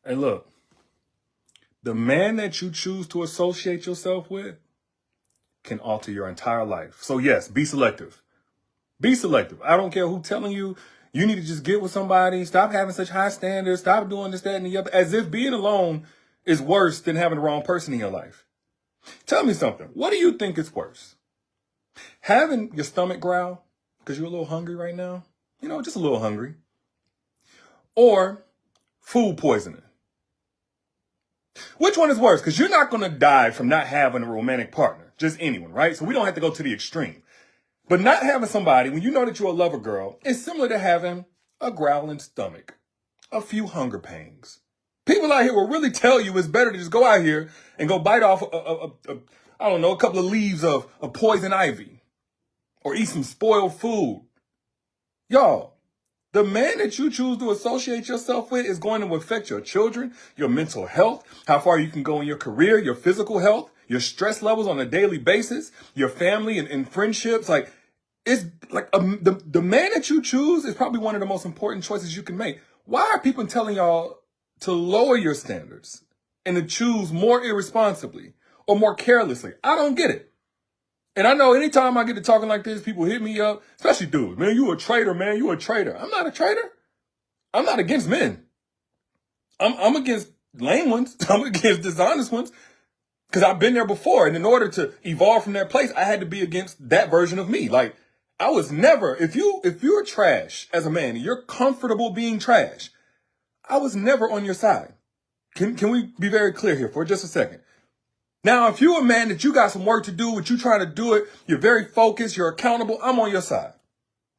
Hey, look, the man that you choose to associate yourself with can alter your entire life. So yes, be selective. Be selective. I don't care who's telling you you need to just get with somebody. Stop having such high standards. Stop doing this, that, and the other. As if being alone is worse than having the wrong person in your life. Tell me something. What do you think is worse? Having your stomach growl because you're a little hungry right now? You know, just a little hungry. Or food poisoning? Which one is worse? Because you're not going to die from not having a romantic partner. Just anyone, right? So we don't have to go to the extreme. But not having somebody, when you know that you're a lover girl, is similar to having a growling stomach, a few hunger pangs. People out here will really tell you it's better to just go out here and go bite off, I don't know, a couple of leaves of poison ivy or eat some spoiled food. Y'all, the man that you choose to associate yourself with is going to affect your children, your mental health, how far you can go in your career, your physical health, your stress levels on a daily basis, your family and friendships. Like, it's like the man that you choose is probably one of the most important choices you can make. Why are people telling y'all to lower your standards and to choose more irresponsibly or more carelessly? I don't get it. And I know anytime I get to talking like this, people hit me up, especially dudes. Man, you a traitor, man. You a traitor. I'm not a traitor. I'm not against men. I'm against lame ones. I'm against dishonest ones. Because I've been there before. And in order to evolve from that place, I had to be against that version of me. Like, I was never, if you're trash as a man, and you're comfortable being trash, I was never on your side. Can we be very clear here for just a second? Now, if you're a man that you got some work to do, but you trying to do it, you're very focused, you're accountable, I'm on your side.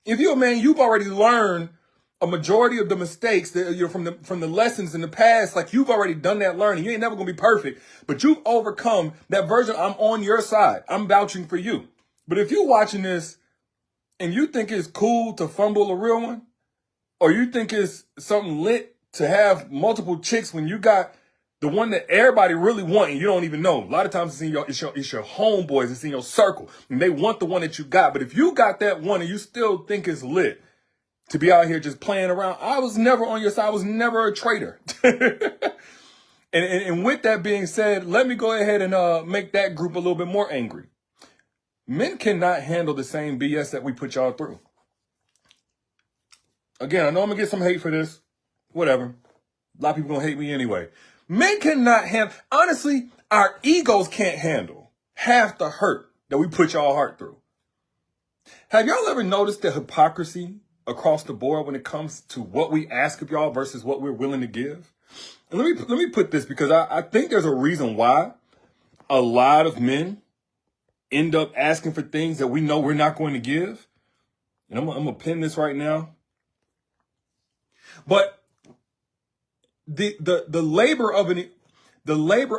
If you're a man, you've already learned a majority of the mistakes that you're from the lessons in the past. Like, you've already done that learning. You ain't never gonna be perfect, but you've overcome that version. I'm on your side. I'm vouching for you. But if you're watching this and you think it's cool to fumble a real one, or you think it's something lit to have multiple chicks when you got the one that everybody really want and you don't even know. A lot of times it's your homeboys, it's in your circle, and they want the one that you got. But if you got that one and you still think it's lit to be out here just playing around, I was never on your side. I was never a traitor. and with that being said, let me go ahead and make that group a little bit more angry. Men cannot handle the same BS that we put y'all through. Again, I know I'm gonna get some hate for this. Whatever. A lot of people gonna hate me anyway. Men cannot handle, honestly, our egos can't handle half the hurt that we put y'all heart through. Have y'all ever noticed the hypocrisy across the board when it comes to what we ask of y'all versus what we're willing to give? And let me put this, because I think there's a reason why a lot of men end up asking for things that we know we're not going to give. And I'm gonna pin this right now. But the labor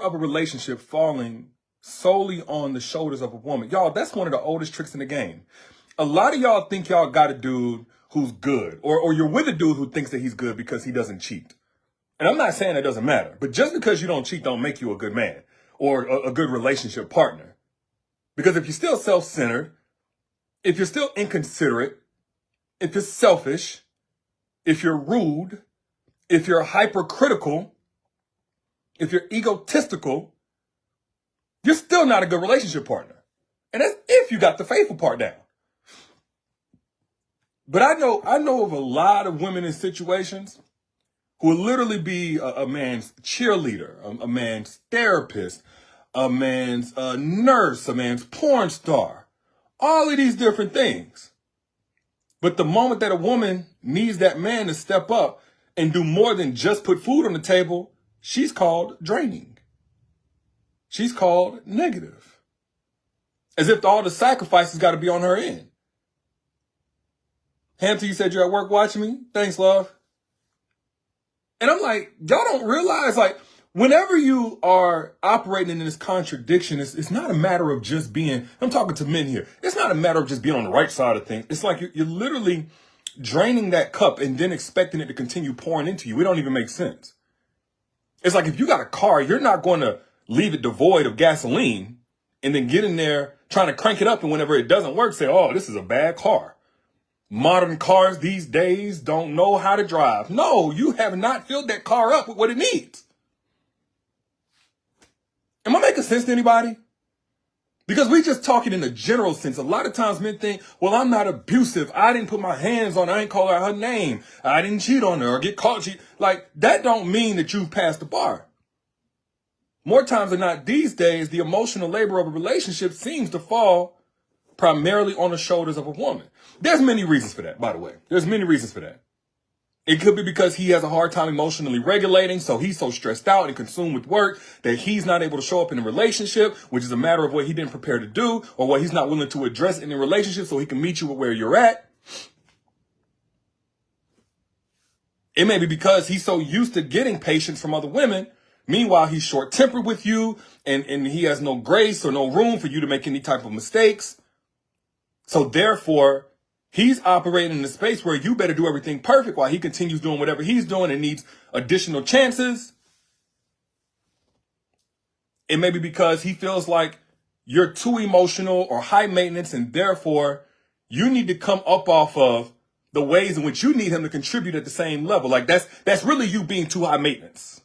of a relationship falling solely on the shoulders of a woman, y'all, that's one of the oldest tricks in the game. A lot of y'all think y'all got a dude who's good, or you're with a dude who thinks that he's good because he doesn't cheat. And I'm not saying that doesn't matter, but just because you don't cheat don't make you a good man or a good relationship partner. Because if you're still self-centered, if you're still inconsiderate, if you're selfish, if you're rude, if you're hypercritical, if you're egotistical, you're still not a good relationship partner. And that's if you got the faithful part down. But I know of a lot of women in situations who will literally be a man's cheerleader, a man's therapist, a man's nurse, a man's porn star, all of these different things. But the moment that a woman needs that man to step up and do more than just put food on the table, she's called draining. She's called negative. As if all the sacrifices got to be on her end. Hampton, you said you're at work watching me? Thanks, love. And I'm like, y'all don't realize, like, whenever you are operating in this contradiction, it's not a matter of just being, I'm talking to men here, it's not a matter of just being on the right side of things. It's like you're literally draining that cup and then expecting it to continue pouring into you. It don't even make sense. It's like if you got a car, you're not going to leave it devoid of gasoline and then get in there trying to crank it up, and whenever it doesn't work, say, oh, this is a bad car. modern cars these days don't know how to drive. No, you have not filled that car up with what it needs. Am I making sense to anybody? Because we just talking in a general sense. A lot of times men think, well, I'm not abusive. I didn't put my hands on her. I didn't call her name. I didn't cheat on her or get caught cheating. Like, that don't mean that you've passed the bar. More times than not, these days, the emotional labor of a relationship seems to fall primarily on the shoulders of a woman. There's many reasons for that, by the way. There's many reasons for that. It could be because he has a hard time emotionally regulating, so he's so stressed out and consumed with work that he's not able to show up in a relationship, which is a matter of what he didn't prepare to do, or what he's not willing to address in a relationship so he can meet you where you're at. It may be because he's so used to getting patience from other women. Meanwhile, he's short-tempered with you, and he has no grace or no room for you to make any type of mistakes. So therefore, he's operating in a space where you better do everything perfect while he continues doing whatever he's doing and needs additional chances. It may be because he feels like you're too emotional or high maintenance, and therefore you need to come up off of the ways in which you need him to contribute at the same level. Like that's really you being too high maintenance.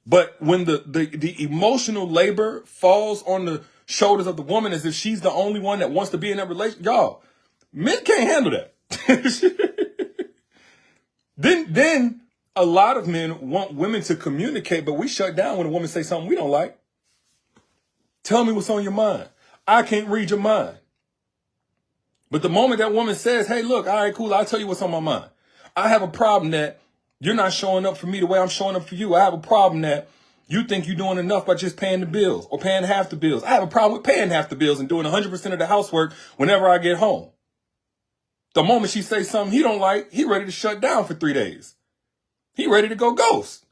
But when the emotional labor falls on the shoulders of the woman as if she's the only one that wants to be in that relationship, y'all, men can't handle that. Then a lot of men want women to communicate, but we shut down when a woman says something we don't like. Tell me what's on your mind. I can't read your mind. But the moment that woman says, hey, look, all right, cool, I'll tell you what's on my mind. I have a problem that you're not showing up for me the way I'm showing up for you. I have a problem that you think you're doing enough by just paying the bills or paying half the bills. I have a problem with paying half the bills and doing 100% of the housework whenever I get home. The moment she says something he don't like, he ready to shut down for 3 days. He ready to go ghost.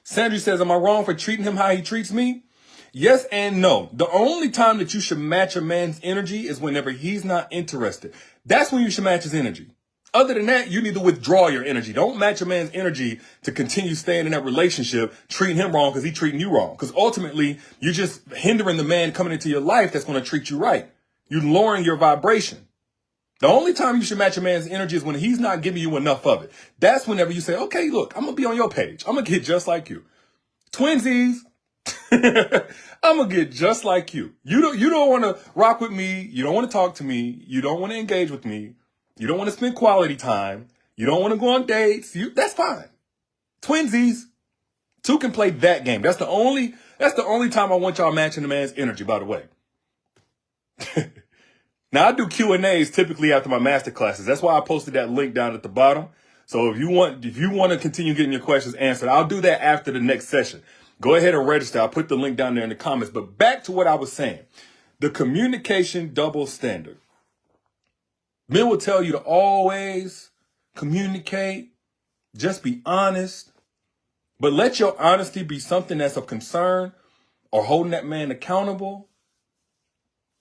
Sandra says, am I wrong for treating him how he treats me? Yes and no. The only time that you should match a man's energy is whenever he's not interested. That's when you should match his energy. Other than that, you need to withdraw your energy. Don't match a man's energy to continue staying in that relationship, treating him wrong because he's treating you wrong. Because ultimately, you're just hindering the man coming into your life that's going to treat you right. You're lowering your vibration. The only time you should match a man's energy is when he's not giving you enough of it. That's whenever you say, okay, look, I'm going to be on your page. I'm going to get just like you. Twinsies. I'm going to get just like you. You don't want to rock with me. You don't want to talk to me. You don't want to engage with me. You don't want to spend quality time. You don't want to go on dates. That's fine. Twinsies. Two can play that game. That's the only time I want y'all matching the man's energy, by the way. Now, I do Q&As typically after my master classes. That's why I posted that link down at the bottom. So if you want to continue getting your questions answered, I'll do that after the next session. Go ahead and register. I'll put the link down there in the comments. But back to what I was saying. The communication double standard. Men will tell you to always communicate, just be honest, but let your honesty be something that's of concern or holding that man accountable.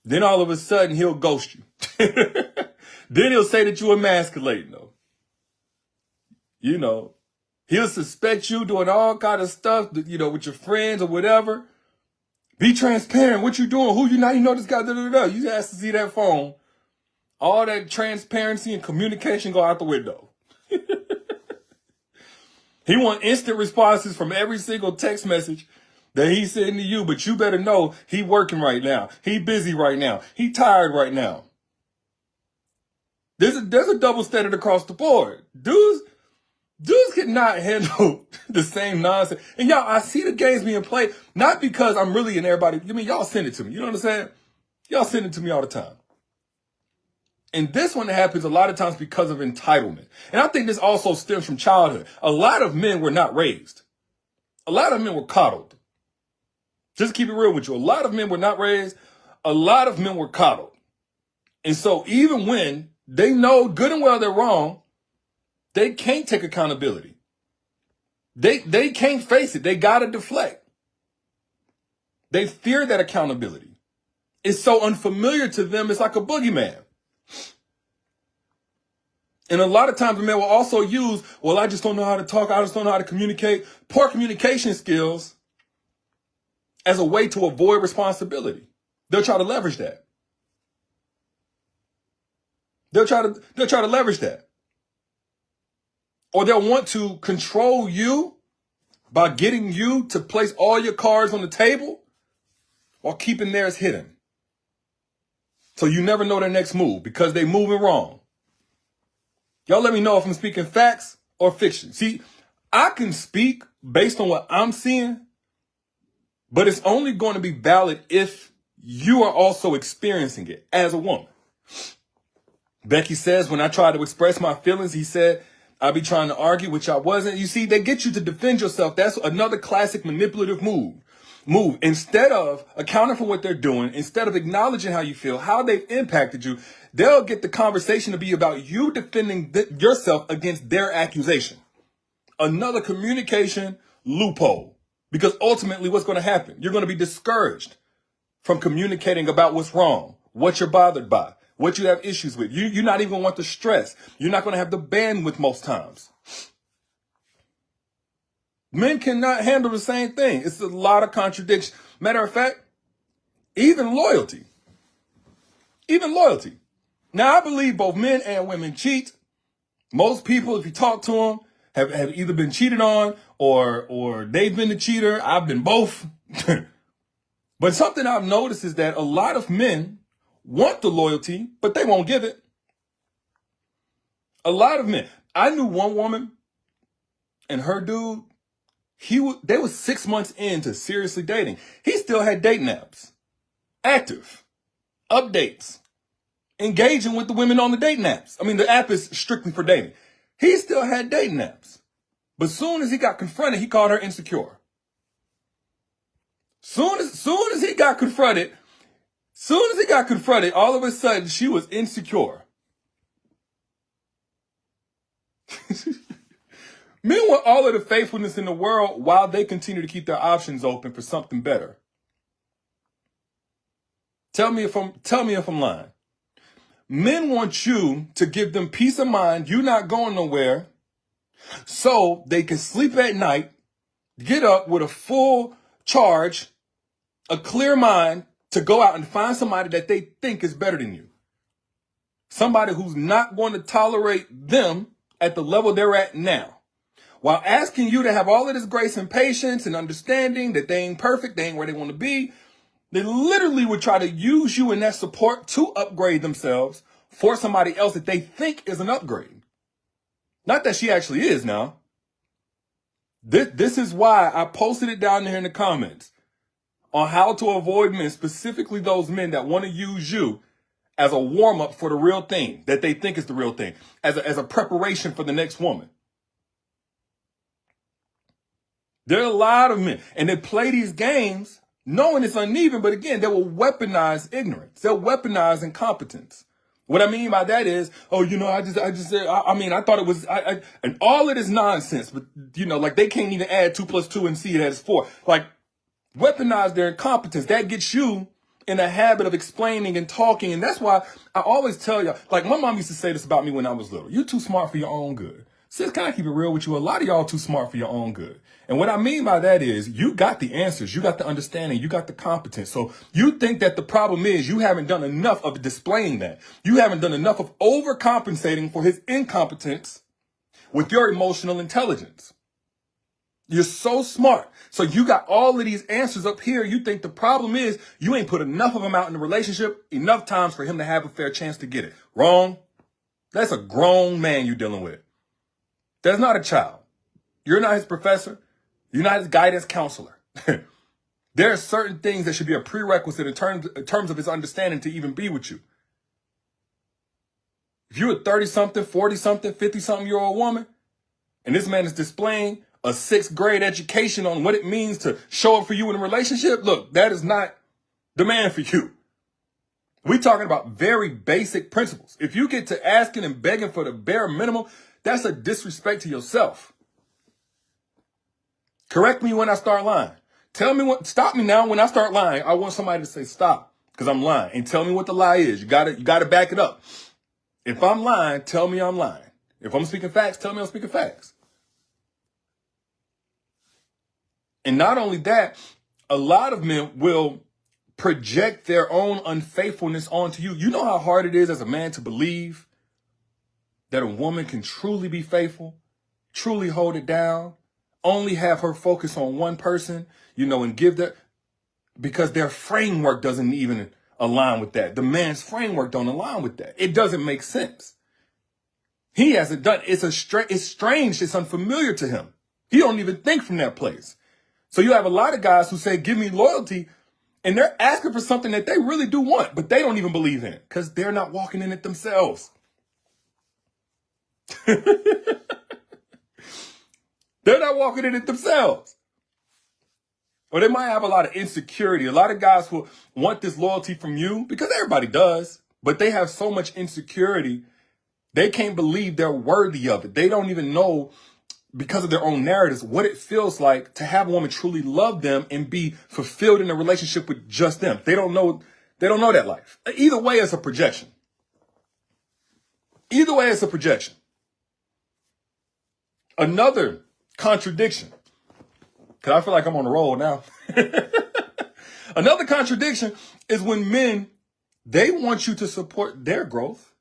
Then all of a sudden he'll ghost you. Then he'll say that you're emasculating him. You know, he'll suspect you doing all kind of stuff, with your friends or whatever. Be transparent. What you doing? Who you know? You know this guy. You ask to see that phone. All that transparency and communication go out the window. He want instant responses from every single text message that he's sending to you, but you better know he working right now. He busy right now. He tired right now. There's a double standard across the board. Dudes cannot handle the same nonsense. And y'all, I see the games being played, not because I'm really in everybody. Y'all send it to me. You know what I'm saying? Y'all send it to me all the time. And this one happens a lot of times because of entitlement. And I think this also stems from childhood. A lot of men were not raised. A lot of men were coddled. Just keep it real with you. A lot of men were not raised. A lot of men were coddled. And so even when they know good and well they're wrong, they can't take accountability. They can't face it. They got to deflect. They fear that accountability. It's so unfamiliar to them. It's like a boogeyman. And a lot of times the men will also use, well, I just don't know how to talk. I just don't know how to communicate. Poor communication skills as a way to avoid responsibility. They'll try to leverage that. They'll try to leverage that. Or they'll want to control you by getting you to place all your cards on the table while keeping theirs hidden. So you never know their next move because they moving wrong. Y'all let me know if I'm speaking facts or fiction. See, I can speak based on what I'm seeing, but it's only going to be valid if you are also experiencing it as a woman. Becky says, when I try to express my feelings, he said, I'll be trying to argue, which I wasn't. You see, they get you to defend yourself. That's another classic manipulative move. Instead of accounting for what they're doing, instead of acknowledging how you feel, how they've impacted you, they'll get the conversation to be about you defending yourself against their accusation. Another communication loophole. Because ultimately what's going to happen? You're going to be discouraged from communicating about what's wrong, what you're bothered by, what you have issues with. You're not even going to want the stress. You're not going to have the bandwidth most times. Men cannot handle the same thing. It's a lot of contradiction. Matter of fact, even loyalty. Now, I believe both men and women cheat. Most people, if you talk to them, have either been cheated on or they've been the cheater. I've been both. But something I've noticed is that a lot of men want the loyalty, but they won't give it. A lot of men. I knew one woman and her dude, they were 6 months into seriously dating. He still had dating apps, active, updates, engaging with the women on the dating apps. I mean, the app is strictly for dating. He still had dating apps. But soon as he got confronted, he called her insecure. Soon as he got confronted, all of a sudden she was insecure. Men want all of the faithfulness in the world while they continue to keep their options open for something better. Tell me if I'm lying. Men want you to give them peace of mind, you not going nowhere, so they can sleep at night, get up with a full charge, a clear mind to go out and find somebody that they think is better than you. Somebody who's not going to tolerate them at the level they're at now. While asking you to have all of this grace and patience and understanding that they ain't perfect, they ain't where they want to be, they literally would try to use you in that support to upgrade themselves for somebody else that they think is an upgrade. Not that she actually is now. This is why I posted it down there in the comments on how to avoid men, specifically those men that want to use you as a warm-up for the real thing, that they think is the real thing, as a preparation for the next woman. There are a lot of men, and they play these games knowing it's uneven, but again, they will weaponize ignorance. They'll weaponize incompetence. What I mean by that is, oh, I thought it was, and all of this nonsense, but, like they can't even add 2 + 2 and see it as 4. Like, weaponize their incompetence. That gets you in a habit of explaining and talking, and that's why I always tell y'all, like my mom used to say this about me when I was little, you're too smart for your own good. Sis, can I keep it real with you? A lot of y'all too smart for your own good. And what I mean by that is you got the answers, you got the understanding, you got the competence. So you think that the problem is you haven't done enough of displaying that. You haven't done enough of overcompensating for his incompetence with your emotional intelligence. You're so smart. So you got all of these answers up here. You think the problem is you ain't put enough of them out in the relationship enough times for him to have a fair chance to get it. Wrong. That's a grown man you're dealing with. That's not a child. You're not his professor. You're not his guidance counselor. There are certain things that should be a prerequisite in terms of his understanding to even be with you. If you're a 30-something, 40-something, 50-something-year-old woman, and this man is displaying a 6th grade education on what it means to show up for you in a relationship, look, that is not the man for you. We're talking about very basic principles. If you get to asking and begging for the bare minimum, that's a disrespect to yourself. Correct me when I start lying. Stop me now when I start lying. I want somebody to say stop because I'm lying and tell me what the lie is. You gotta back it up. If I'm lying, tell me I'm lying. If I'm speaking facts, tell me I'm speaking facts. And not only that, a lot of men will project their own unfaithfulness onto you. You know how hard it is as a man to believe that a woman can truly be faithful, truly hold it down, only have her focus on one person, and give that, because their framework doesn't even align with that. The man's framework don't align with that. It doesn't make sense. He hasn't done, it's strange, it's unfamiliar to him. He don't even think from that place. So you have a lot of guys who say, give me loyalty, and they're asking for something that they really do want, but they don't even believe in it because they're not walking in it themselves. They're not walking in it themselves. Or they might have a lot of insecurity. A lot of guys will want this loyalty from you because everybody does, but they have so much insecurity. They can't believe they're worthy of it. They don't even know, because of their own narratives, what it feels like to have a woman truly love them and be fulfilled in a relationship with just them. They don't know that life. Either way, it's a projection. Either way, it's a projection. Another contradiction, because I feel like I'm on the roll now. Another contradiction is when men, they want you to support their growth.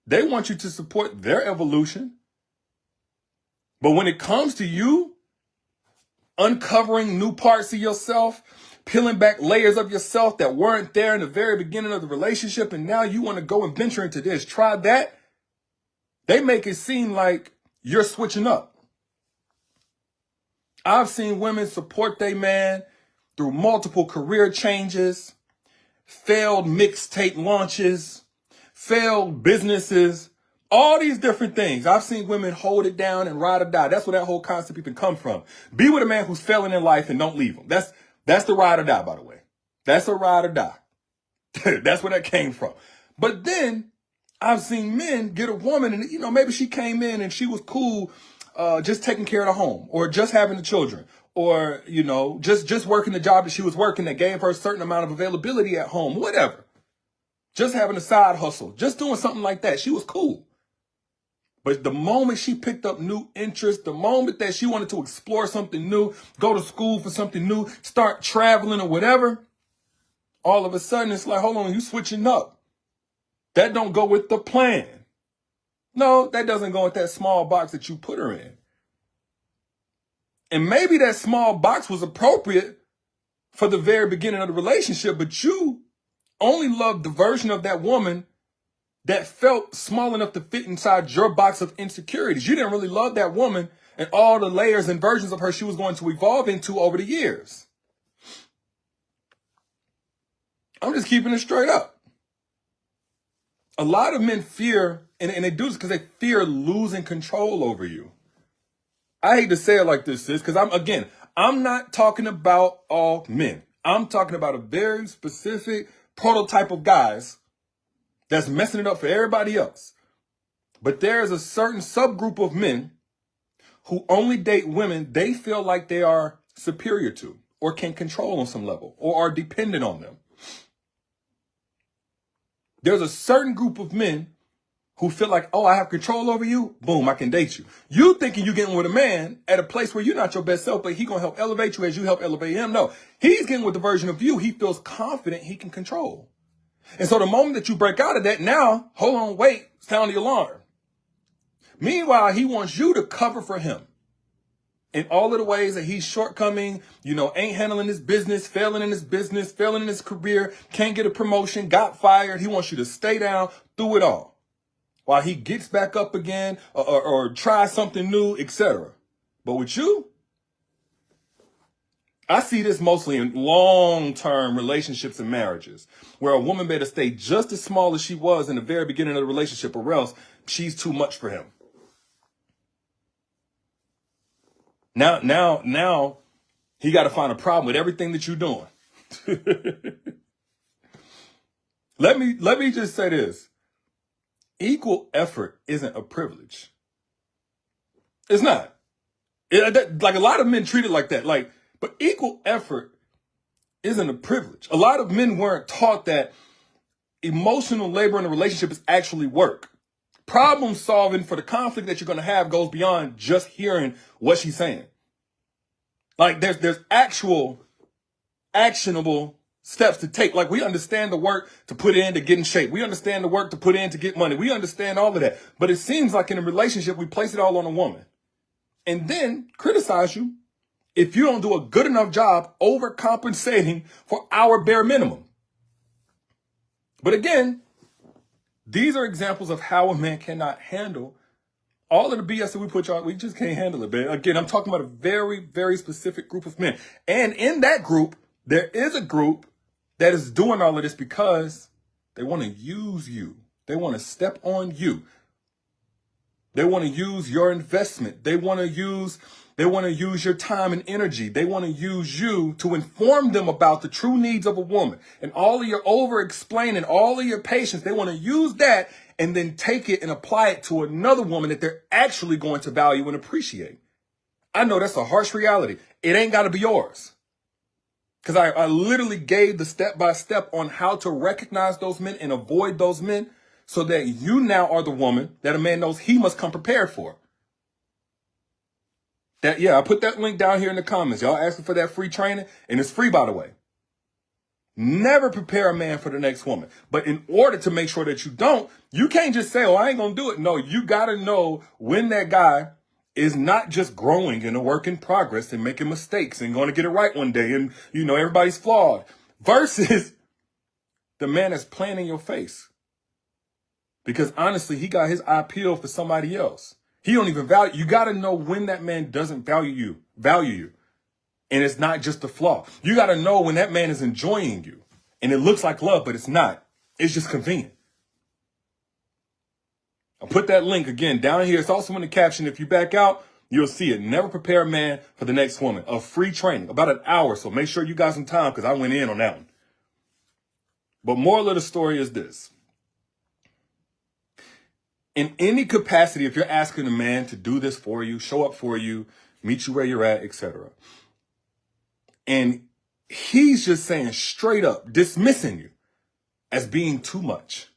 They want you to support their evolution. But when it comes to you uncovering new parts of yourself, peeling back layers of yourself that weren't there in the very beginning of the relationship, and now you want to go and venture into this, try that, they make it seem like you're switching up. I've seen women support their man through multiple career changes, failed mixtape launches, failed businesses, all these different things. I've seen women hold it down and ride or die. That's where that whole concept even come from. Be with a man who's failing in life and don't leave him. That's the ride or die, by the way. That's a ride or die. That's where that came from. But then I've seen men get a woman and, maybe she came in and she was cool, just taking care of the home or just having the children or, just working the job that she was working that gave her a certain amount of availability at home, whatever. Just having a side hustle, just doing something like that. She was cool. But the moment she picked up new interests, the moment that she wanted to explore something new, go to school for something new, start traveling or whatever, all of a sudden it's like, hold on, you switching up. That don't go with the plan. No, that doesn't go with that small box that you put her in. And maybe that small box was appropriate for the very beginning of the relationship, but you only loved the version of that woman that felt small enough to fit inside your box of insecurities. You didn't really love that woman and all the layers and versions of her she was going to evolve into over the years. I'm just keeping it straight up. A lot of men fear, and they do this because they fear losing control over you. I hate to say it like this, sis, because I'm not talking about all men. I'm talking about a very specific prototype of guys that's messing it up for everybody else. But there's a certain subgroup of men who only date women they feel like they are superior to or can control on some level or are dependent on them. There's a certain group of men who feel like, oh, I have control over you. Boom, I can date you. You thinking you're getting with a man at a place where you're not your best self, but he going to help elevate you as you help elevate him. No, he's getting with the version of you he feels confident he can control. And so the moment that you break out of that, now, hold on, wait, sound the alarm. Meanwhile, he wants you to cover for him in all of the ways that he's shortcoming, ain't handling his business, failing in his business, failing in his career, can't get a promotion, got fired. He wants you to stay down through it all while he gets back up again or tries something new, etc. But with you, I see this mostly in long-term relationships and marriages where a woman better stay just as small as she was in the very beginning of the relationship or else she's too much for him. Now he got to find a problem with everything that you're doing. Let me just say this. Equal effort isn't a privilege. It's not. Like a lot of men treat it like that. But equal effort isn't a privilege. A lot of men weren't taught that emotional labor in a relationship is actually work. Problem solving for the conflict that you're going to have goes beyond just hearing what she's saying. Like there's actual actionable steps to take. Like, we understand the work to put in to get in shape. We understand the work to put in to get money. We understand all of that. But it seems like in a relationship, we place it all on a woman and then criticize you if you don't do a good enough job overcompensating for our bare minimum. But again, these are examples of how a man cannot handle all of the BS that we put y'all. We just can't handle it, man. Again, I'm talking about a very, very specific group of men. And in that group, there is a group that is doing all of this because they want to use you. They want to step on you. They want to use your investment. They want to use your time and energy. They want to use you to inform them about the true needs of a woman. And all of your over-explaining, all of your patience, they want to use that and then take it and apply it to another woman that they're actually going to value and appreciate. I know that's a harsh reality. It ain't got to be yours. Because I literally gave the step-by-step on how to recognize those men and avoid those men so that you now are the woman that a man knows he must come prepared for. I put that link down here in the comments. Y'all asking for that free training, and it's free, by the way. Never prepare a man for the next woman. But in order to make sure that you don't, you can't just say, oh, I ain't going to do it. No, you got to know when that guy is not just growing in a work in progress and making mistakes and going to get it right one day and, everybody's flawed versus the man that's playing in your face. Because honestly, he got his eye peeled for somebody else. He don't even value. You got to know when that man doesn't value you. And it's not just a flaw. You got to know when that man is enjoying you and it looks like love, but it's not. It's just convenient. I'll put that link again down here. It's also in the caption. If you back out, you'll see it. Never prepare a man for the next woman. A free training, about an hour. So make sure you got some time because I went in on that one. But moral of the story is this. In any capacity, if you're asking a man to do this for you, show up for you, meet you where you're at, etc., and he's just saying straight up, dismissing you as being too much.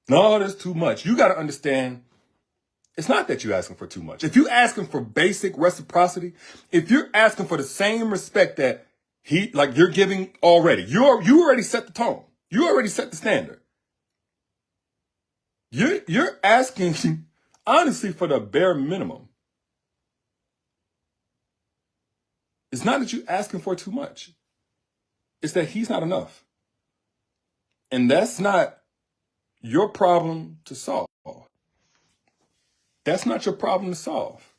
No, that's too much. You got to understand, it's not that you're asking for too much. If you're asking for basic reciprocity, if you're asking for the same respect that you're giving already, you already set the tone. You already set the standard. You're asking, honestly, for the bare minimum. It's not that you're asking for too much. It's that he's not enough. And that's not your problem to solve. That's not your problem to solve.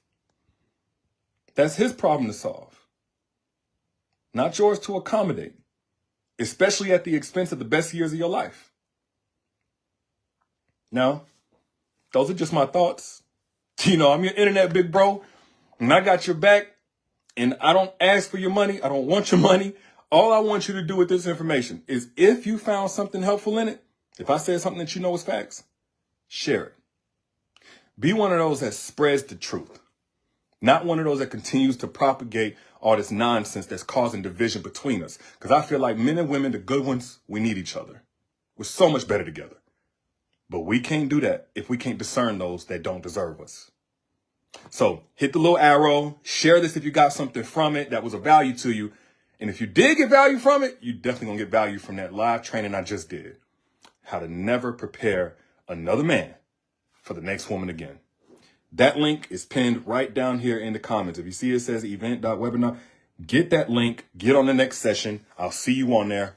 That's his problem to solve. Not yours to accommodate, especially at the expense of the best years of your life. Now, those are just my thoughts. I'm your internet big bro, and I got your back, and I don't ask for your money. I don't want your money. All I want you to do with this information is if you found something helpful in it, if I said something that you know is facts, share it. Be one of those that spreads the truth, not one of those that continues to propagate all this nonsense that's causing division between us. Because I feel like men and women, the good ones, we need each other. We're so much better together. But we can't do that if we can't discern those that don't deserve us. So hit the little arrow, share this if you got something from it that was of value to you. And if you did get value from it, you definitely gonna get value from that live training I just did. How to never prepare another man for the next woman again. That link is pinned right down here in the comments. If you see it says event.webinar, get that link, get on the next session. I'll see you on there.